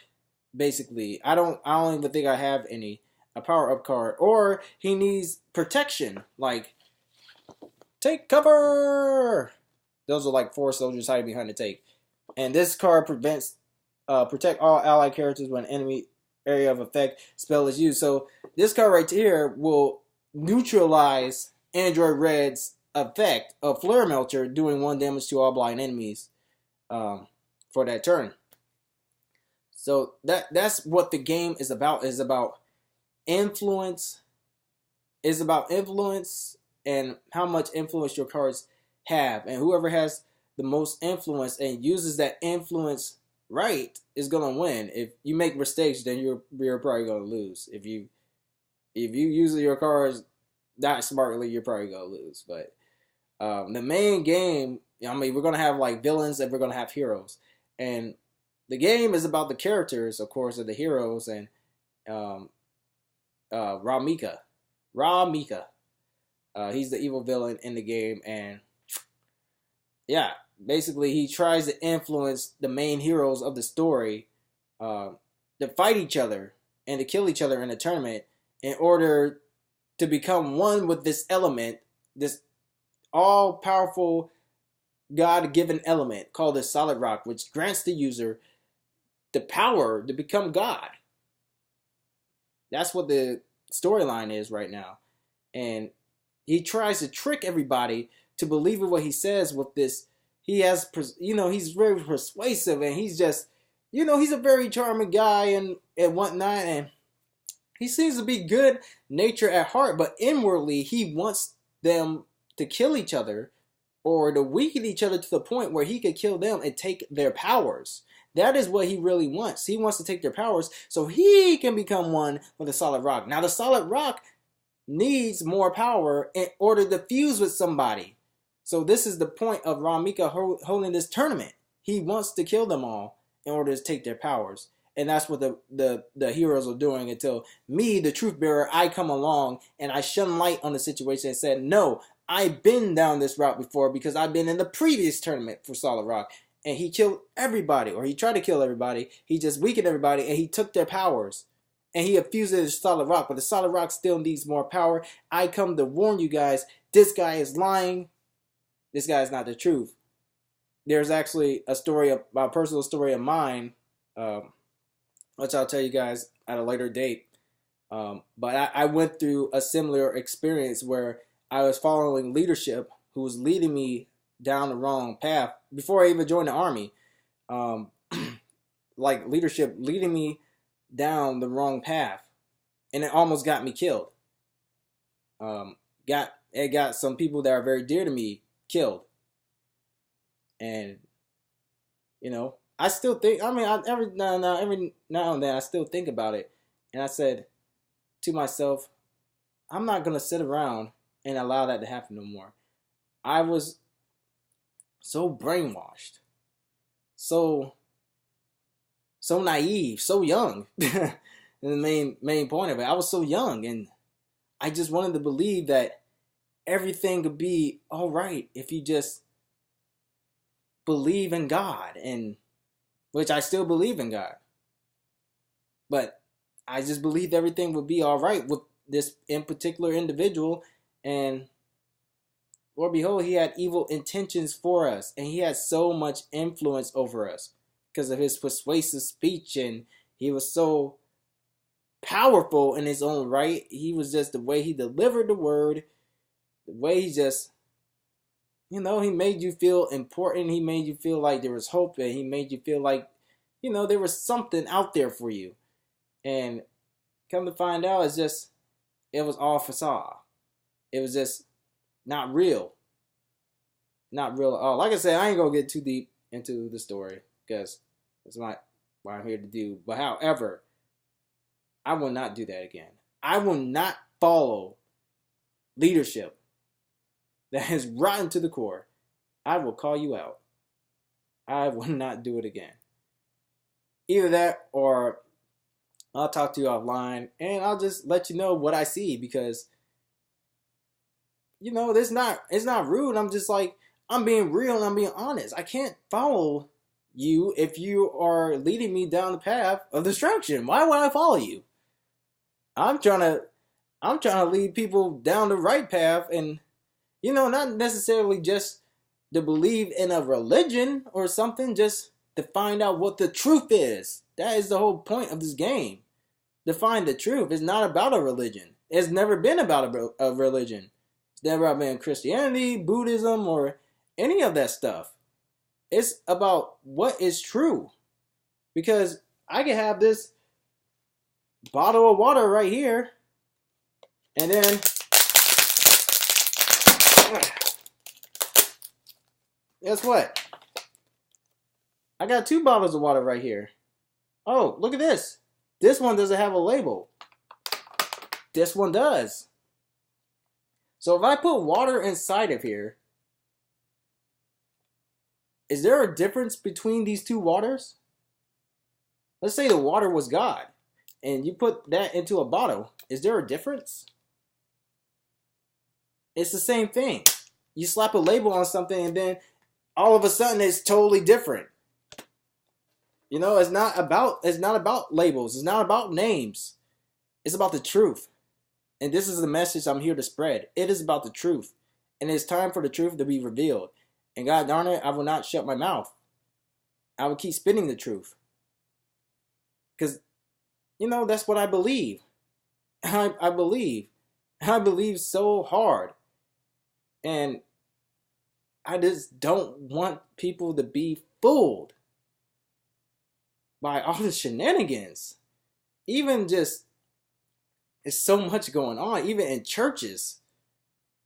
Basically, I don't even think I have any a power up card, or he needs protection. Like take cover. Those are like 4 soldiers hiding behind the take, and this card protect all allied characters when enemy area of effect spell is used. So this card right here will neutralize Android Red's effect of Flare Melter, doing 1 damage to all blind enemies for that turn. So that's what the game is about. Is about influence. Is about influence and how much influence your cards have, and whoever has the most influence and uses that influence right is gonna win. If you make mistakes, then you're probably gonna lose. If you use your cards not smartly, you're probably gonna lose. But the main game, I mean, we're gonna have like villains and we're gonna have heroes, and the game is about the characters, of course, of the heroes, and Ramika. He's the evil villain in the game, and yeah, basically he tries to influence the main heroes of the story to fight each other and to kill each other in a tournament in order to become one with this element, this all-powerful God-given element called the solid rock, which grants the user the power to become God. That's what the storyline is right now. And he tries to trick everybody to believe in what he says with this. He has, he's very persuasive, and he's just, he's a very charming guy and whatnot. And he seems to be good nature at heart, but inwardly he wants them to kill each other or to weaken each other to the point where he could kill them and take their powers. That is what he really wants. He wants to take their powers so he can become one with the solid rock. Now, the solid rock needs more power in order to fuse with somebody. So this is the point of Ramika holding this tournament. He wants to kill them all in order to take their powers. And that's what the heroes are doing until me, the truth bearer, I come along and I shine light on the situation and said, no, I've been down this route before because I've been in the previous tournament for Solid Rock. And he killed everybody, or he tried to kill everybody. He just weakened everybody, and he took their powers. And he infused it with Solid Rock, but the Solid Rock still needs more power. I come to warn you guys, this guy is lying. This guy is not the truth. There's actually a personal story of mine, which I'll tell you guys at a later date. But I went through a similar experience where I was following leadership who was leading me down the wrong path before I even joined the army. Like leadership leading me down the wrong path, and it almost got me killed. It got some people that are very dear to me killed, and I still think. I mean, every now and then I still think about it, and I said to myself, I'm not gonna sit around and allow that to happen no more. I was so brainwashed, so naive, so young. And the main point of it, I was so young, and I just wanted to believe that everything could be all right if you just believe in God, and which I still believe in God. But I just believed everything would be all right with this in particular individual, and Lord behold, he had evil intentions for us, and he had so much influence over us because of his persuasive speech, and he was so powerful in his own right. He was just the way he delivered the word, the way he just, he made you feel important. He made you feel like there was hope, and he made you feel like, there was something out there for you. And come to find out, it was all facade. It was just not real. Not real at all. Like I said, I ain't gonna get too deep into the story because that's not what I'm here to do. But however, I will not do that again. I will not follow leadership that is rotten to the core. I will call you out. I will not do it again. Either that or I'll talk to you offline and I'll just let you know what I see because it's not rude. I'm just like I'm being real and I'm being honest. I can't follow you if you are leading me down the path of destruction. Why would I follow you? I'm trying to lead people down the right path and not necessarily just to believe in a religion or something, just to find out what the truth is. That is the whole point of this game. To find the truth. It's not about a religion. It's never been about a religion. It's never been Christianity, Buddhism, or any of that stuff. It's about what is true. Because I can have this bottle of water right here, and then guess what? I got 2 bottles of water right here. Oh, look at this. This one doesn't have a label. This one does. So if I put water inside of here, is there a difference between these 2 waters? Let's say the water was God, and you put that into a bottle. Is there a difference? It's the same thing. You slap a label on something, and then all of a sudden it's totally different. It's not about labels. It's not about names. It's about the truth. And this is the message I'm here to spread. It is about the truth. And it's time for the truth to be revealed. And God darn it, I will not shut my mouth. I will keep spitting the truth. Because, that's what I believe. I believe. I believe so hard. And I just don't want people to be fooled by all the shenanigans. Even just, it's so much going on, even in churches.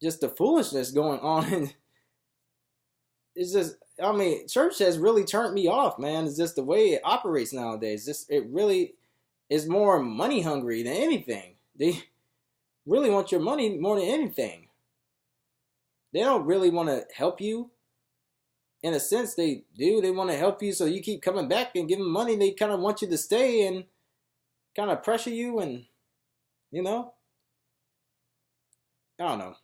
Just the foolishness going on. And it's just, church has really turned me off, man. It's just the way it operates nowadays. It really is more money hungry than anything. They really want your money more than anything. They don't really want to help you. In a sense, they do. They want to help you so you keep coming back and giving money. They kind of want you to stay and kind of pressure you and, I don't know.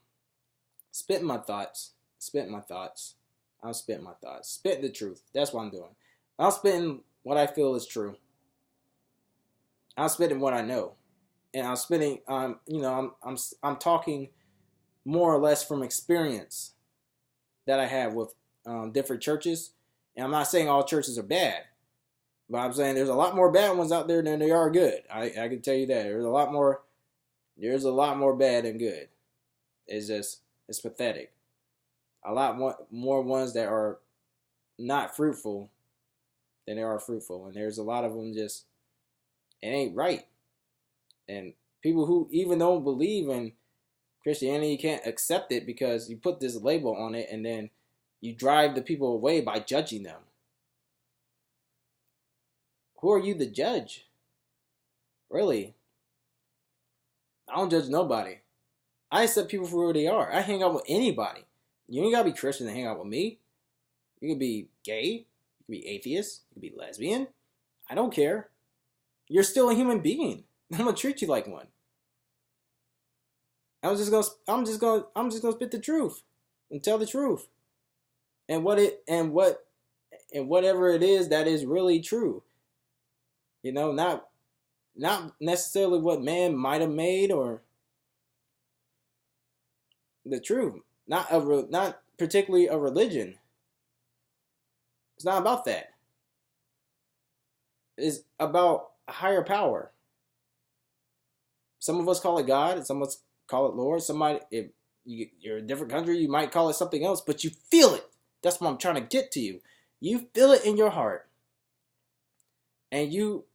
Spitting my thoughts. I'm spitting my thoughts. Spitting the truth. That's what I'm doing. I'm spitting what I feel is true. I'm spitting what I know. And I'm spitting, I'm talking more or less from experience that I have with different churches. And I'm not saying all churches are bad, but I'm saying there's a lot more bad ones out there than there are good. I can tell you that. There's a lot more bad than good. It's pathetic. A lot more ones that are not fruitful than there are fruitful. And there's a lot of them just, it ain't right. And people who even don't believe in Christianity can't accept it because you put this label on it and then you drive the people away by judging them. Who are you to judge? Really? I don't judge nobody. I accept people for who they are. I hang out with anybody. You ain't gotta be Christian to hang out with me. You can be gay. You can be atheist. You can be lesbian. I don't care. You're still a human being. I'm gonna treat you like one. I'm just gonna spit the truth and tell the truth. And whatever it is that is really true. Not necessarily what man might have made or the truth. Not particularly a religion. It's not about that. It's about a higher power. Some of us call it God, and some of us call it Lord. Somebody, if you're in a different country, you might call it something else, but you feel it. That's what I'm trying to get to you. You feel it in your heart. And you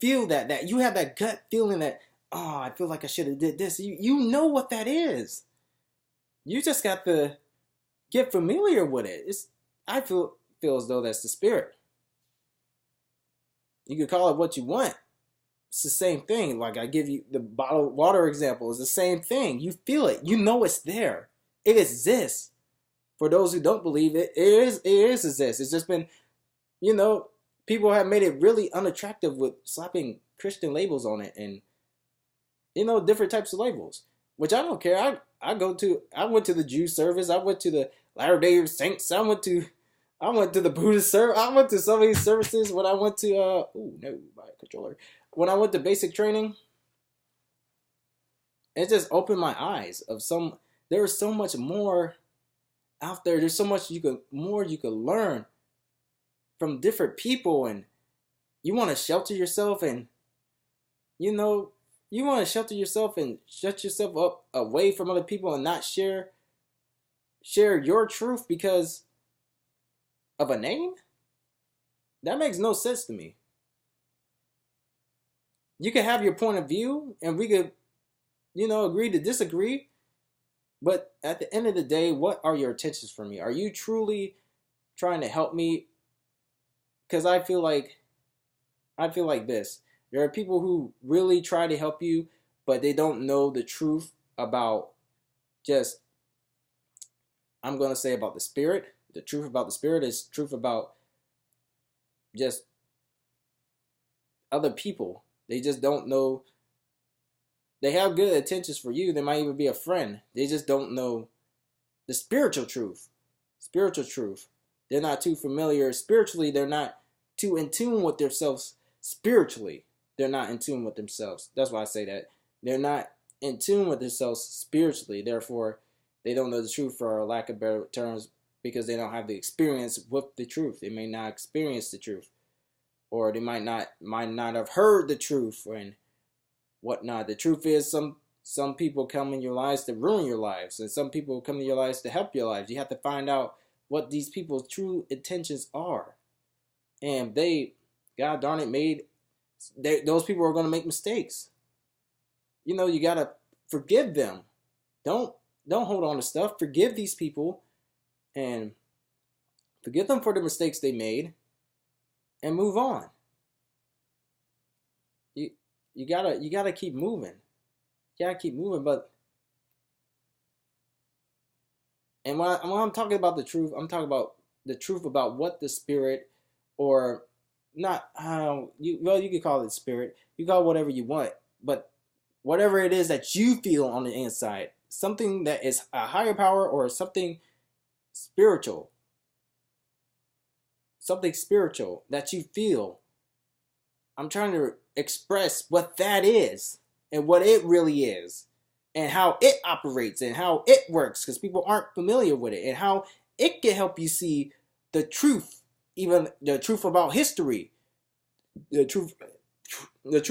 feel that you have that gut feeling that, oh, I feel like I should have did this. You know what that is. You just got to get familiar with it. I feel as though that's the spirit. You can call it what you want. It's the same thing. Like I give you the bottled water example. It's the same thing. You feel it. You know it's there. It exists. For those who don't believe it, it is exist. It's just been, you know, people have made it really unattractive with slapping Christian labels on it, and different types of labels, which I don't care. I went to the Jew service. I went to the Latter-day Saints. I went to the Buddhist service. I went to so many services when I went to my controller. When I went to basic training, it just opened my eyes of there is so much more out there. There's so much you could learn from different people, and you want to shelter yourself, and you want to shelter yourself and shut yourself up away from other people and not share your truth because of a name? That makes no sense to me. You can have your point of view and we could, agree to disagree. But at the end of the day, what are your intentions for me? Are you truly trying to help me? Because I feel like this. There are people who really try to help you, but they don't know the truth about I'm going to say about the spirit. The truth about the spirit is truth about just other people. They just don't know. They have good intentions for you. They might even be a friend. They just don't know the spiritual truth. Spiritual truth. They're not too familiar. Spiritually, they're not too in tune with themselves. Spiritually, they're not in tune with themselves. That's why I say that. They're not in tune with themselves spiritually. Therefore, they don't know the truth, for lack of better terms, because they don't have the experience with the truth. They may not experience the truth, or they might not have heard the truth and whatnot. The truth is, some people come in your lives to ruin your lives, and some people come in your lives to help your lives. You have to find out what these people's true intentions are, and God darn it, those people are going to make mistakes. You gotta forgive them. Don't hold on to stuff. Forgive these people, and forgive them for the mistakes they made, and move on. You gotta keep moving. You gotta keep moving, and when I'm talking about the truth, I'm talking about the truth about what the spirit, or not how you can call it spirit. You call it whatever you want, but whatever it is that you feel on the inside, something that is a higher power or something spiritual that you feel. I'm trying to express what that is and what it really is and how it operates and how it works, because people aren't familiar with it, and how it can help you see the truth, even the truth about history, the truth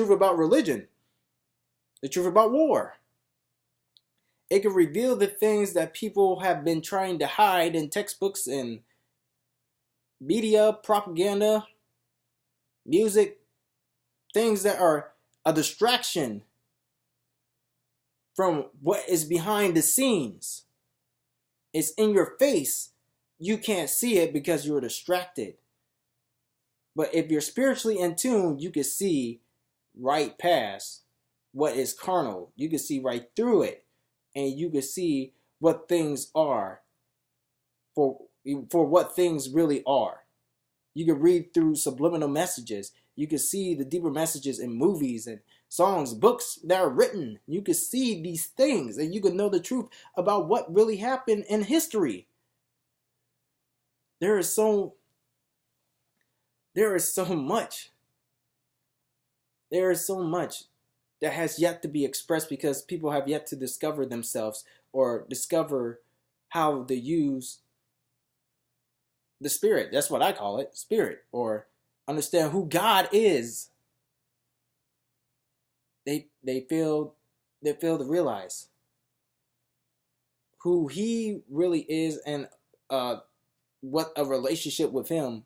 about religion, the truth about war. It can reveal the things that people have been trying to hide in textbooks and media, propaganda, music, things that are a distraction from what is behind the scenes. It's in your face. You can't see it because you're distracted. But if you're spiritually in tune, you can see right past what is carnal. You can see right through it. And you can see what things are for what things really are. You can read through subliminal messages. You can see the deeper messages in movies and songs, books that are written. You can see these things, and you can know the truth about what really happened in history. There is so much. There is so much that has yet to be expressed, because people have yet to discover themselves, or discover how to use the spirit. That's what I call it, spirit, or understand who God is. They fail to realize who He really is, and what a relationship with Him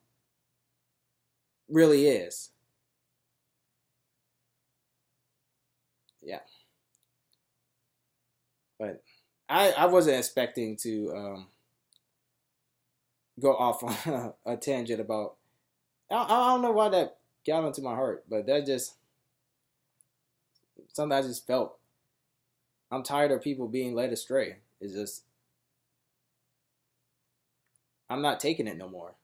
really is. Yeah. But I wasn't expecting to go off on a tangent about. I don't know why that got into my heart, but that just something I just felt. I'm tired of people being led astray. It's just I'm not taking it no more.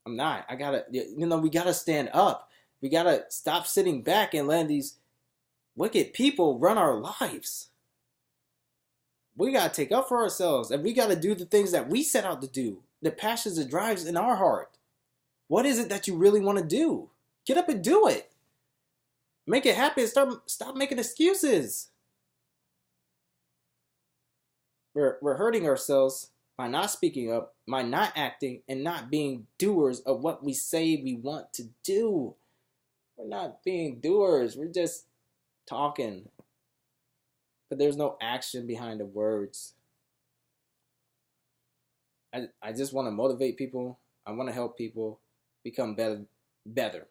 I'm not. I gotta, we gotta stand up. We gotta stop sitting back and letting these wicked people run our lives. We gotta take up for ourselves, and we gotta do the things that we set out to do. The passions and drives in our heart. What is it that you really want to do? Get up and do it. Make it happen. Stop making excuses. We're hurting ourselves by not speaking up, by not acting, and not being doers of what we say we want to do. We're not being doers. We're just talking. But there's no action behind the words. I just want to motivate people. I want to help people become better.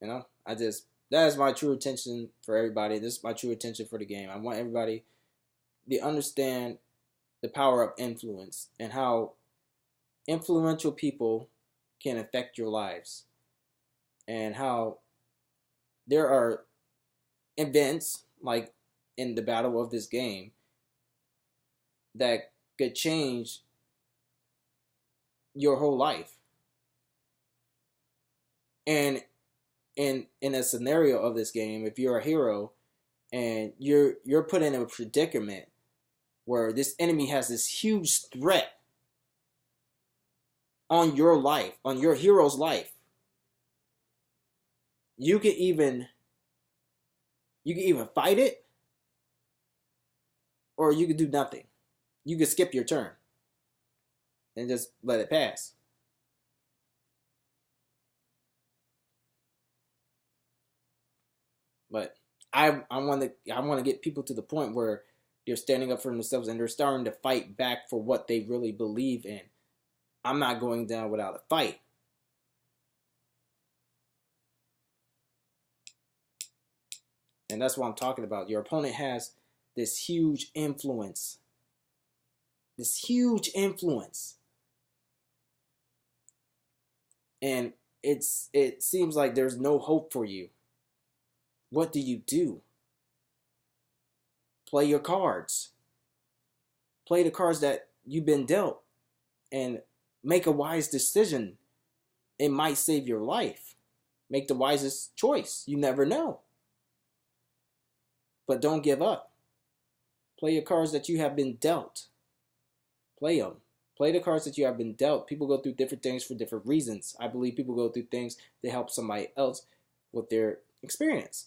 You know, that is my true intention for everybody. This is my true intention for the game. I want everybody to understand the power of influence and how influential people can affect your lives, and how there are events like in the battle of this game that could change your whole life. And in a scenario of this game, if you're a hero and you're put in a predicament where this enemy has this huge threat on your life, on your hero's life, you can either fight it, or you can do nothing. You can skip your turn and just let it pass. But I want to get people to the point where they're standing up for themselves and they're starting to fight back for what they really believe in. I'm not going down without a fight. And that's what I'm talking about. Your opponent has this huge influence. And it seems like there's no hope for you. What do? Play your cards. Play the cards that you've been dealt and make a wise decision. It might save your life. Make the wisest choice. You never know. But don't give up. Play your cards that you have been dealt. Play them. Play the cards that you have been dealt. People go through different things for different reasons. I believe people go through things to help somebody else with their experience.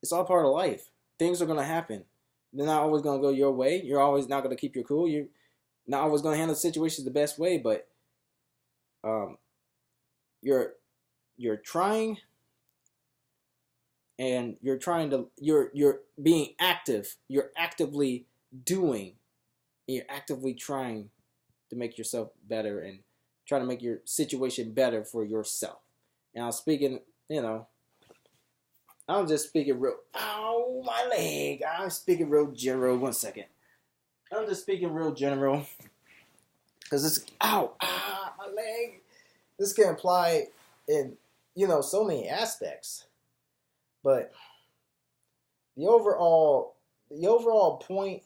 It's all part of life. Things are going to happen. They're not always going to go your way. You're always not going to keep your cool. You're not always going to handle situations the best way, but you're trying, and you're being active. You're actively doing. You're actively trying to make yourself better and trying to make your situation better for yourself. And I'm speaking, I'm just speaking real. Ow, my leg. I'm speaking real general. 1 second. I'm just speaking real general. Because it's, my leg. This can apply in, so many aspects. But the overall point,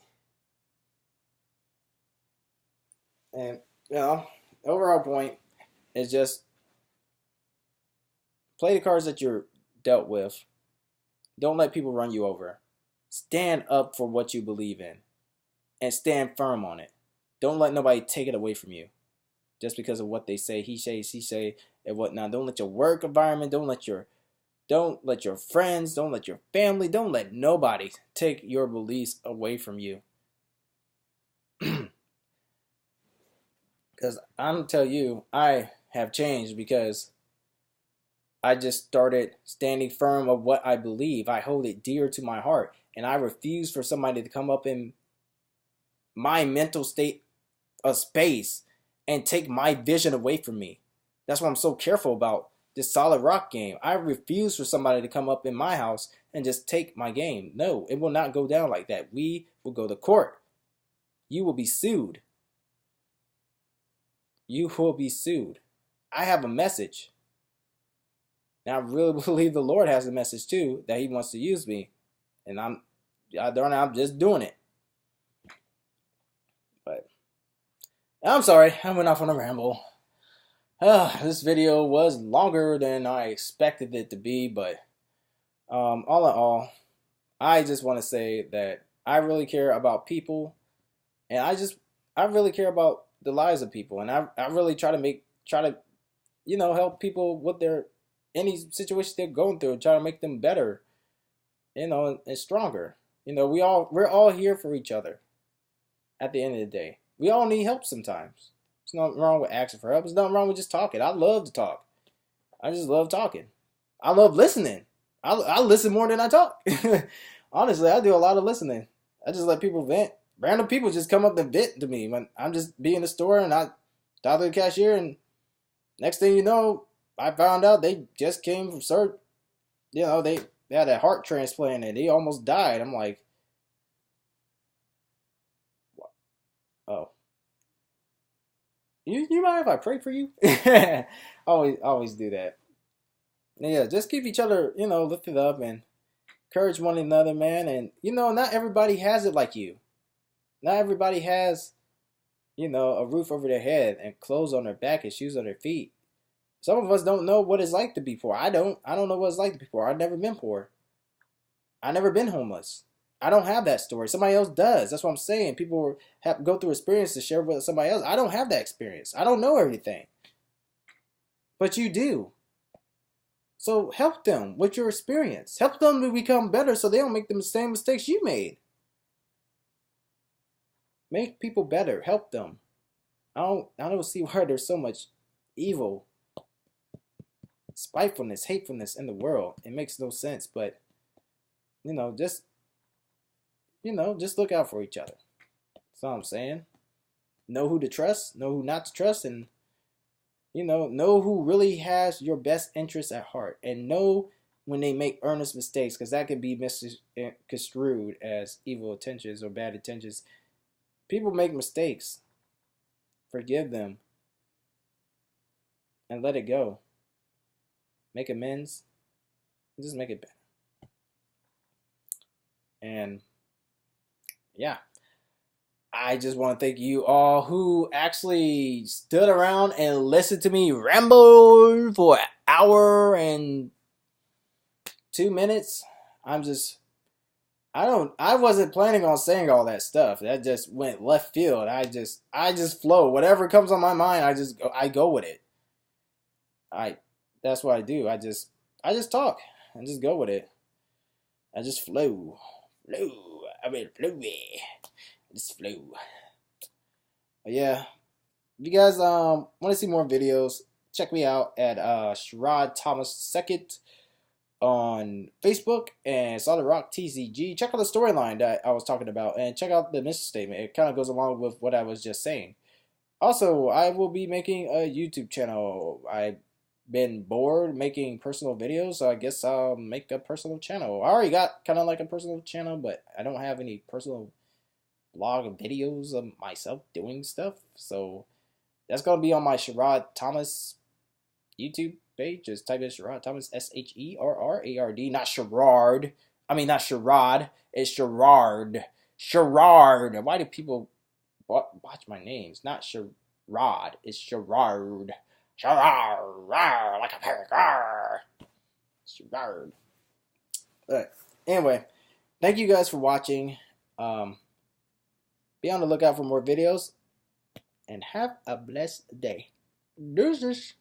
and, the overall point is just play the cards that you're dealt with. Don't let people run you over. Stand up for what you believe in and stand firm on it. Don't let nobody take it away from you just because of what they say, he say, she say, and whatnot. Don't let your work environment, don't let your friends, don't let your family, don't let nobody take your beliefs away from you. Because I'm going to tell you, I have changed because I just started standing firm of what I believe. I hold it dear to my heart. And I refuse for somebody to come up in my mental state of space and take my vision away from me. That's why I'm so careful about this solid rock game. I refuse for somebody to come up in my house and just take my game. No, it will not go down like that. We will go to court. You will be sued. You will be sued. I have a message. Now, I really believe the Lord has a message too, that he wants to use me. And I'm just doing it. But I'm sorry, I went off on a ramble. This video was longer than I expected it to be, but all in all, I just want to say that I really care about people, and I really care about the lives of people, and I really try to help people with their any situation they're going through, try to make them better, and stronger. We're all here for each other. At the end of the day, we all need help sometimes. There's nothing wrong with asking for help. There's nothing wrong with just talking. I love to talk. I just love talking. I love listening. I listen more than I talk. Honestly, I do a lot of listening. I just let people vent. Random people just come up and vent to me when I'm just be in the store and I talk to the cashier, and next thing you know, I found out they just came from they had a heart transplant and they almost died. I'm like, oh, you mind if I pray for you? Always do that. Yeah, just keep each other, lifted up and encourage one another, man. And not everybody has it like you. Not everybody has, a roof over their head and clothes on their back and shoes on their feet. Some of us don't know what it's like to be poor. I don't. I don't know what it's like to be poor. I've never been poor. I've never been homeless. I don't have that story. Somebody else does. That's what I'm saying. People have go through experience to share with somebody else. I don't have that experience. I don't know everything. But you do. So help them with your experience. Help them to become better so they don't make the same mistakes you made. Make people better. Help them. I don't see why there's so much evil, spitefulness, hatefulness in the world. It makes no sense, but you know, just just look out for each other. That's all I'm saying. Know who to trust, know who not to trust, and know who really has your best interests at heart, and know when they make earnest mistakes, because that can be misconstrued as evil intentions or bad intentions. People make mistakes. Forgive them and let it go. Make amends. And just make it better. And yeah, I just want to thank you all who actually stood around and listened to me ramble for an hour and 2 minutes. I wasn't planning on saying all that stuff. That just went left field. I just flow. Whatever comes on my mind, I go with it. I That's what I do. I just talk and just go with it. I just flow. Flow. I mean flowy. Just flow. But yeah. If you guys want to see more videos, check me out at Sherrod Thomas II on Facebook and Solid Rock TCG. Check out the storyline that I was talking about and check out the mission statement. It kind of goes along with what I was just saying. Also, I will be making a YouTube channel. I've been bored making personal videos, so I guess I'll make a personal channel. I already got kind of like a personal channel, but I don't have any personal blog videos of myself doing stuff. So that's going to be on my Sherrod Thomas YouTube page. Just type in Sherrod Thomas, Sherrard. Not Sherrard. I mean, not Sherrod. It's Sherrard. Sherrard. Why do people watch my names? Not Sherrod. It's Sherrard. Sherrard. Like a parrot. Sherrard. But anyway, thank you guys for watching. Be on the lookout for more videos. And have a blessed day. Deuces.